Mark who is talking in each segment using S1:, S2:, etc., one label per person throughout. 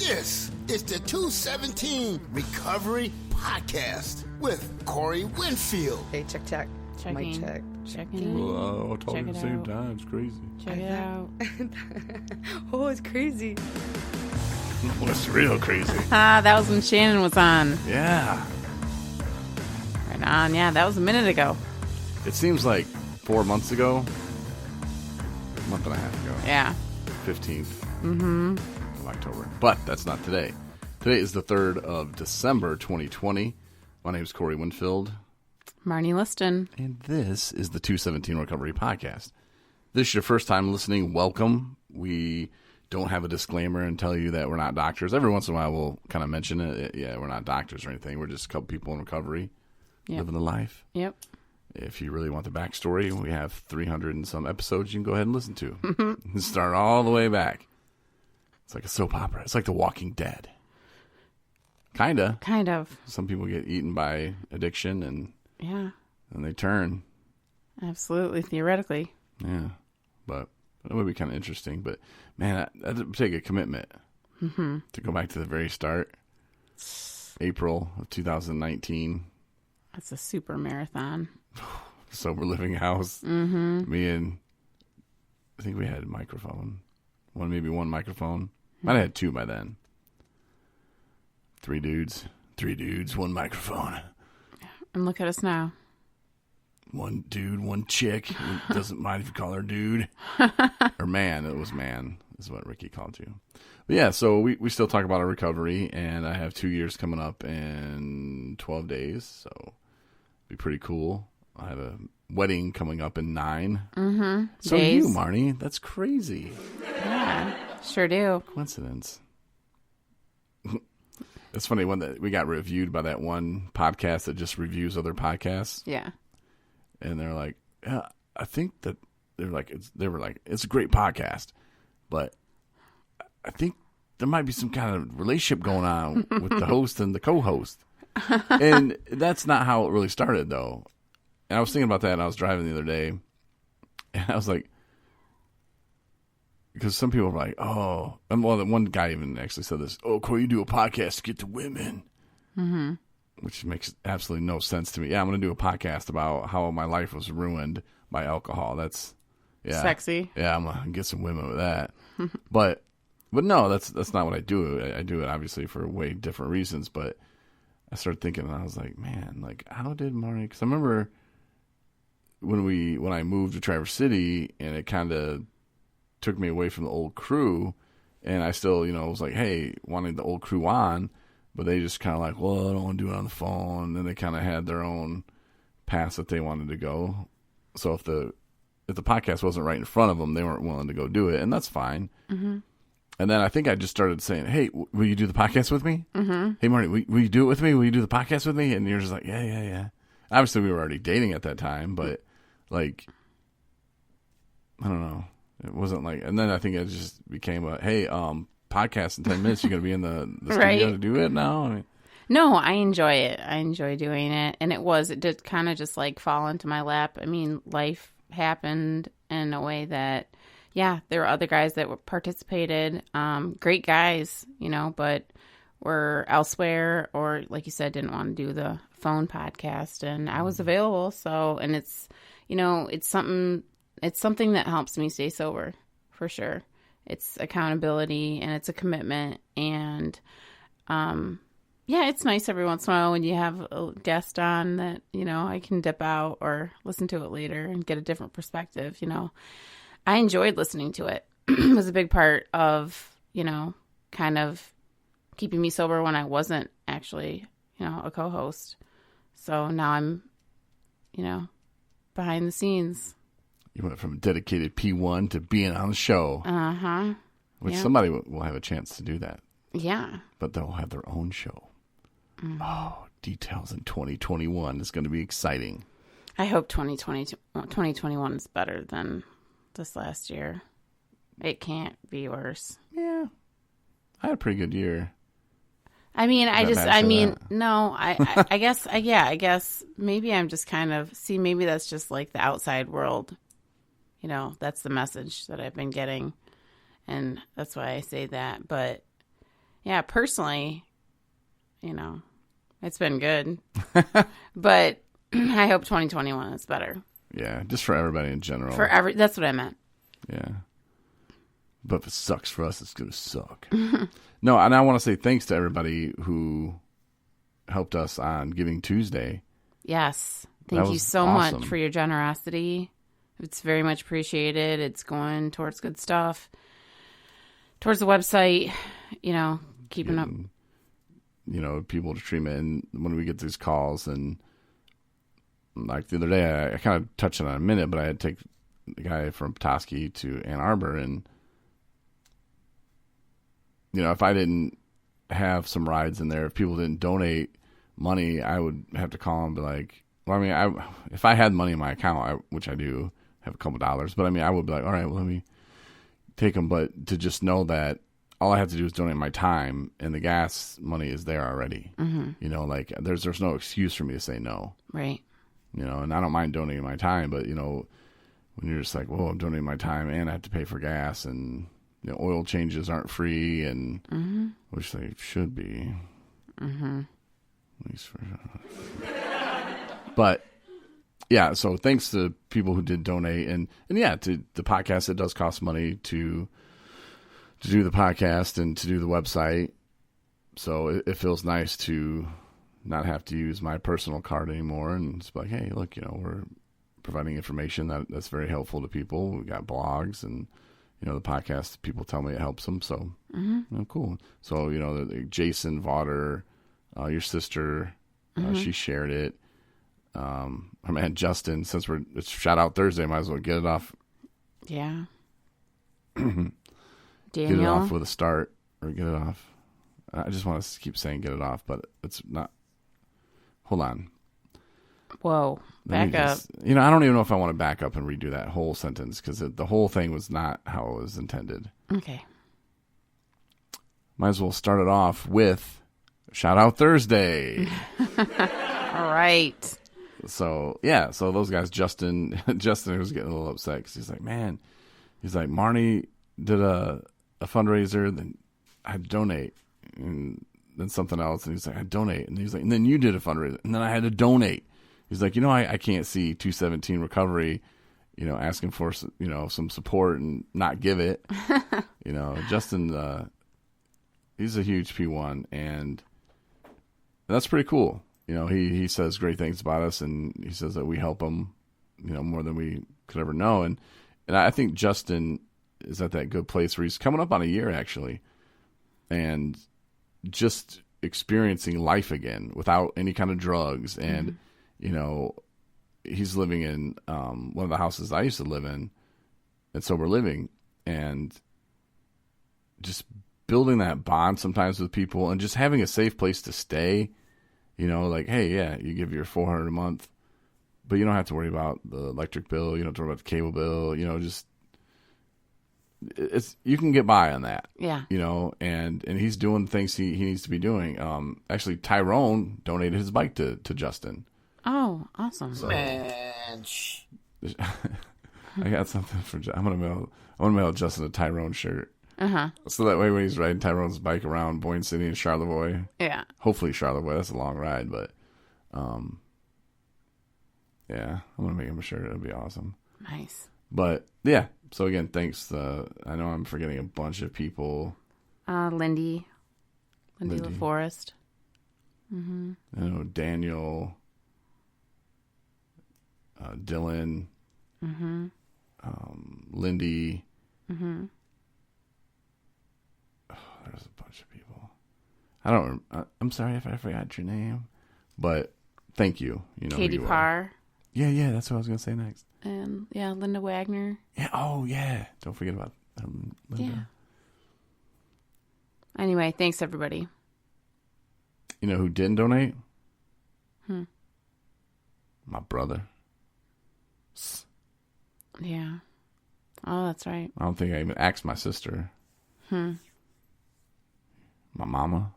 S1: This is the 217 Recovery Podcast with Corey Winfield.
S2: Hey, check.
S3: Checking.
S2: Mic check.
S3: Checking.
S4: Well, all talking
S3: Check
S4: at the
S3: it
S4: same
S3: out.
S4: time. It's crazy.
S3: Check it out.
S2: Oh, it's crazy.
S4: What's real crazy?
S3: That was when Shannon was on.
S4: Yeah.
S3: Right on. Yeah, that was a minute ago.
S4: It seems like 4 months ago. A month and a half ago.
S3: Yeah.
S4: 15th of October. But that's not today. Today is the 3rd of December, 2020. My name is Corey Winfield.
S3: Marnie Liston.
S4: And this is the 217 Recovery Podcast. If this is your first time listening, welcome. We don't have a disclaimer and tell you that we're not doctors. Every once in a while we'll kind of mention it. Yeah, we're not doctors or anything. We're just a couple people in recovery, living the life.
S3: Yep.
S4: If you really want the backstory, we have 300 and some episodes you can go ahead and listen to. Start all the way back. It's like a soap opera. It's like The Walking Dead. Kind of. Some people get eaten by addiction and
S3: Yeah.
S4: they turn.
S3: Absolutely. Theoretically.
S4: Yeah. But it would be kind of interesting. But, man, that would take a commitment to go back to the very start. April of 2019.
S3: That's a super marathon.
S4: Sober Living House. Me and I think we had a microphone. Maybe one microphone. Might have had two by then. Three dudes, one microphone.
S3: And look at us now.
S4: One dude, one chick. Doesn't mind if you call her dude. Or man. It was man is what Ricky called you. But yeah, so we still talk about our recovery, and I have 2 years coming up in 12 days, so it'll be pretty cool. I have a wedding coming up in 9. So
S3: Days.
S4: you, Marnie, that's crazy.
S3: Yeah. Sure do.
S4: Coincidence. It's funny when we got reviewed by that one podcast that just reviews other podcasts,
S3: Yeah.
S4: and they're like, "Yeah, I think that they were like, it's a great podcast, but I think there might be some kind of relationship going on with the host and the co-host," and that's not how it really started, though. And I was thinking about that, and I was driving the other day, and I was like, because some people were like, oh, and well, one guy even actually said this, "Oh, Corey, you do a podcast to get to women," which makes absolutely no sense to me. Yeah, I'm going to do a podcast about how my life was ruined by alcohol. That's
S3: Sexy.
S4: Yeah, I'm going to get some women with that. but no, that's not what I do. I do it obviously for way different reasons. But I started thinking, and I was like, man, like how did Marnie? Because I remember when I moved to Traverse City, and it kind of took me away from the old crew, and I still, was like, hey, wanting the old crew on, but they just kind of like, well, I don't want to do it on the phone. And then they kind of had their own paths that they wanted to go. So if the podcast wasn't right in front of them, they weren't willing to go do it, and that's fine. And then I think I just started saying, hey, will you do the podcast with me? Hey, Marty, will you do it with me? Will you do the podcast with me? And you're just like, yeah. Obviously, we were already dating at that time, but like, I don't know. It wasn't like, and then I think it just became a, hey, podcast in 10 minutes. You're going to be in the studio to do it now? I mean,
S3: No, I enjoy it. I enjoy doing it. And it did kind of just like fall into my lap. I mean, life happened in a way that, yeah, there were other guys that participated, great guys, but were elsewhere or, like you said, didn't want to do the phone podcast. And I was available. So, and it's, it's something that helps me stay sober, for sure. It's accountability and it's a commitment. And, yeah, it's nice every once in a while when you have a guest on that, I can dip out or listen to it later and get a different perspective, I enjoyed listening to it. It was a big part of, kind of keeping me sober when I wasn't actually, a co-host. So now I'm, behind the scenes.
S4: you went from dedicated P1 to being on the show. Which somebody will have a chance to do that.
S3: Yeah.
S4: But they'll have their own show. Oh, details in 2021 is going to be exciting.
S3: I hope 2021 is better than this last year. It can't be worse.
S4: Yeah. I had a pretty good year.
S3: I mean, I guess maybe I'm just kind of, maybe that's just like the outside world. That's the message that I've been getting. And that's why I say that. But yeah, personally, it's been good. But I hope 2021 is better.
S4: Yeah, just for everybody in general.
S3: That's what I meant.
S4: Yeah. But if it sucks for us, it's going to suck. No, and I want to say thanks to everybody who helped us on Giving Tuesday.
S3: Yes. Thank you so much for your generosity. It's very much appreciated. It's going towards good stuff. Towards the website, keeping up.
S4: People to treatment. And when we get these calls, and like the other day, I kind of touched on it in a minute, but I had to take the guy from Petoskey to Ann Arbor, and if I didn't have some rides in there, if people didn't donate money, I would have to call them and be like, well, I mean, if I had money in my account, which I do have a couple dollars, but I mean, I would be like, all right, well, let me take them. But to just know that all I have to do is donate my time, and the gas money is there already. Mm-hmm. There's no excuse for me to say no.
S3: Right.
S4: And I don't mind donating my time, but when you're just like, whoa, I'm donating my time and I have to pay for gas, and oil changes aren't free, and
S3: mm-hmm.
S4: which they should be.
S3: Mm-hmm.
S4: At least for But yeah, so thanks to people who did donate, and yeah, to the podcast. It does cost money to do the podcast and to do the website. So it feels nice to not have to use my personal card anymore, and it's like, hey, look, we're providing information that's very helpful to people. We got blogs, and the podcast, people tell me it helps them. So
S3: mm-hmm.
S4: Cool. So Jason Vaughter, your sister,
S3: mm-hmm.
S4: She shared it. Our man Justin, since it's Shout Out Thursday, might as well get it off.
S3: Yeah.
S4: Daniel. Get it off with a start, or get it off. I just want to keep saying get it off, but it's not. Hold on.
S3: Whoa. Back up.
S4: I don't even know if I want to back up and redo that whole sentence, because the whole thing was not how it was intended.
S3: Okay.
S4: Might as well start it off with Shout Out Thursday.
S3: All right.
S4: So, yeah. So those guys, Justin was getting a little upset because he's like, man, Marnie did a fundraiser, then I had to donate, and then something else. And he's like, I donate. And he's like, and then you did a fundraiser, and then I had to donate. He's like, I can't see 217 Recovery, asking for, some support and not give it. Justin, he's a huge P1, and that's pretty cool. He says great things about us, and he says that we help him, more than we could ever know. And I think Justin is at that good place where he's coming up on a year, actually, and just experiencing life again without any kind of drugs. And, he's living in one of the houses I used to live in at Sober Living, and just building that bond sometimes with people, and just having a safe place to stay. Like, hey, yeah, you give your $400 a month, but you don't have to worry about the electric bill. You don't have to worry about the cable bill. You can get by on that.
S3: Yeah.
S4: And he's doing things he needs to be doing. Actually, Tyrone donated his bike to Justin.
S3: Oh, awesome.
S4: So,
S1: man.
S4: I got something for. I'm gonna mail Justin a Tyrone shirt.
S3: Uh-huh.
S4: So that way when he's riding Tyrone's bike around Boyne City and Charlevoix.
S3: Yeah.
S4: Hopefully Charlevoix. That's a long ride, but yeah, I'm going to make him a shirt. It'll be awesome.
S3: Nice.
S4: But yeah, so again, thanks. I know I'm forgetting a bunch of people.
S3: Lindy LaForest. Mm-hmm.
S4: I know Daniel, Dylan,
S3: mm-hmm.
S4: Lindy.
S3: Mm-hmm.
S4: There's a bunch of people. I'm sorry if I forgot your name, but thank you.
S3: Katie Parr.
S4: Yeah, that's what I was gonna say next.
S3: And Linda Wagner.
S4: Yeah. Oh yeah. Don't forget about Linda.
S3: Yeah. Anyway, thanks everybody.
S4: You know who didn't donate?
S3: My
S4: brother.
S3: Yeah. Oh, that's right.
S4: I don't think I even asked my sister. My mama.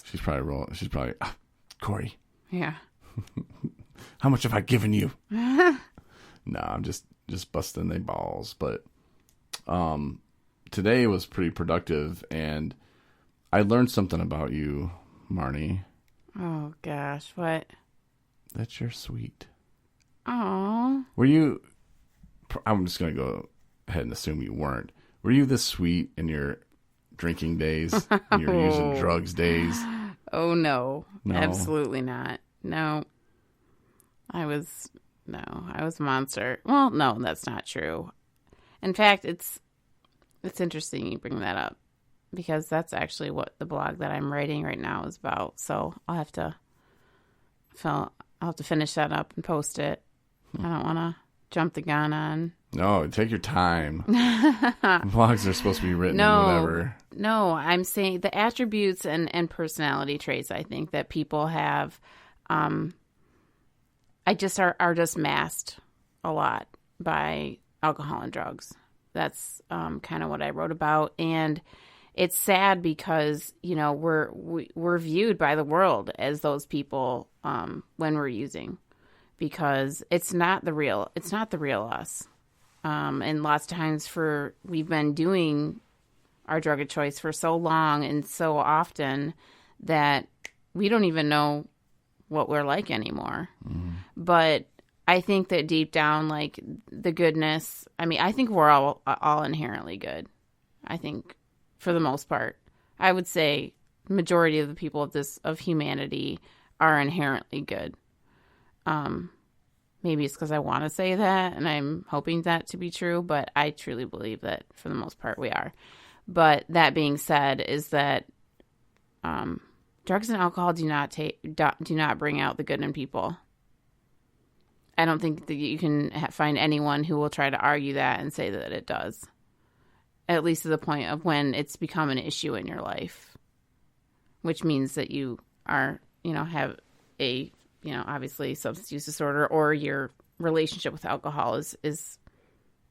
S4: She's probably Corey.
S3: Yeah.
S4: How much have I given you? No, I'm just busting their balls. But today was pretty productive, and I learned something about you, Marnie.
S3: Oh gosh, what?
S4: That you're sweet.
S3: Oh.
S4: Were you? I'm just gonna go ahead and assume you weren't. Were you this sweet in your drinking days, in your using drugs days?
S3: Oh no,
S4: No.
S3: absolutely not. No, I was a monster. Well, no, that's not true. In fact, it's interesting you bring that up because that's actually what the blog that I'm writing right now is about. So I'll have to finish that up and post it. I don't want to jump the gun on.
S4: No, take your time. Blogs are supposed to be written in whatever.
S3: No, I'm saying the attributes and personality traits I think that people have, I just are just masked a lot by alcohol and drugs. That's kind of what I wrote about, and it's sad because we're viewed by the world as those people when we're using, because it's not the real us. And lots of times we've been doing our drug of choice for so long and so often that we don't even know what we're like anymore. But I think that deep down, like the goodness, I think we're all inherently good. I think for the most part, I would say majority of the people of humanity are inherently good. Maybe it's because I want to say that and I'm hoping that to be true, but I truly believe that for the most part we are. But that being said, is that drugs and alcohol do not bring out the good in people. I don't think that you can find anyone who will try to argue that and say that it does. At least to the point of when it's become an issue in your life, which means that you are, have a, obviously substance use disorder, or your relationship with alcohol is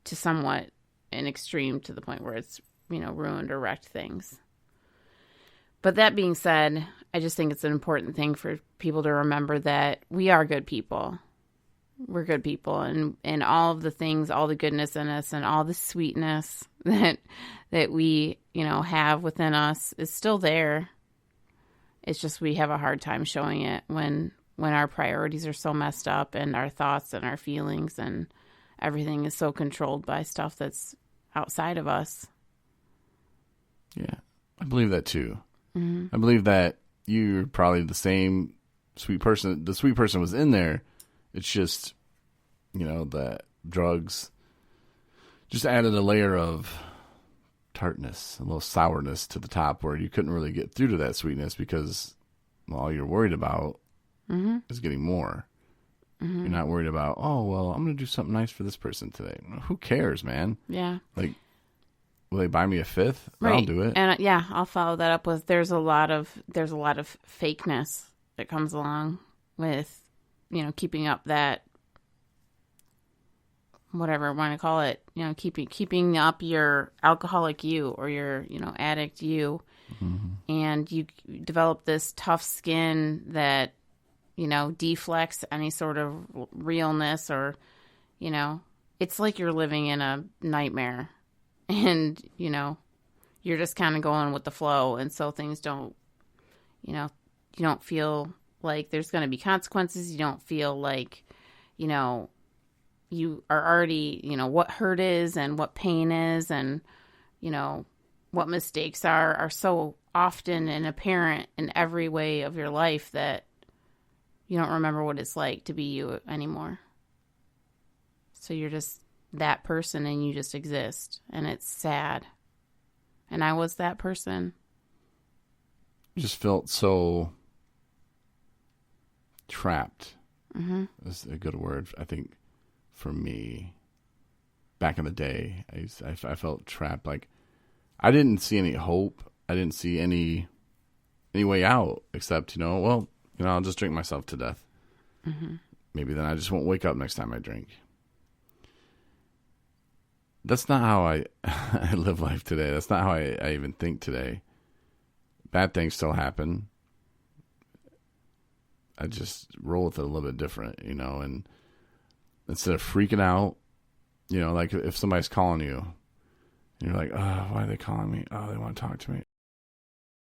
S3: to somewhat an extreme to the point where it's, ruined or wrecked things. But that being said, I just think it's an important thing for people to remember that we are good people. We're good people, and all of the things, all the goodness in us and all the sweetness that we, have within us is still there. It's just we have a hard time showing it when our priorities are so messed up and our thoughts and our feelings and everything is so controlled by stuff that's outside of us.
S4: Yeah, I believe that too. Mm-hmm. I believe that you're probably the same sweet person. The sweet person was in there. It's just, the drugs just added a layer of tartness, a little sourness to the top where you couldn't really get through to that sweetness because all you're worried about is getting more. Mm-hmm. You're not worried about, oh, well, I'm going to do something nice for this person today. Who cares, man?
S3: Yeah.
S4: Like, will they buy me a fifth?
S3: Right.
S4: I'll do it.
S3: And I'll follow that up with there's a lot of fakeness that comes along with, keeping up that, whatever I want to call it, keeping up your alcoholic you or your, addict you. Mm-hmm. And you develop this tough skin that, deflects any sort of realness or, it's like you're living in a nightmare and, you're just kind of going with the flow. And so things don't, you don't feel like there's going to be consequences. You don't feel like, you are already, what hurt is and what pain is and, what mistakes are so often and apparent in every way of your life that you don't remember what it's like to be you anymore. So you're just that person and you just exist, and it's sad. And I was that person.
S4: Just felt so trapped.
S3: Mm-hmm.
S4: Is a good word, I think, for me. Back in the day, I felt trapped. Like, I didn't see any hope. I didn't see any way out except, I'll just drink myself to death.
S3: Mm-hmm.
S4: Maybe then I just won't wake up next time I drink. That's not how I live life today. That's not how I even think today. Bad things still happen. I just roll with it a little bit different, and instead of freaking out, like if somebody's calling you, and you're like, oh, why are they calling me? Oh, they want to talk to me.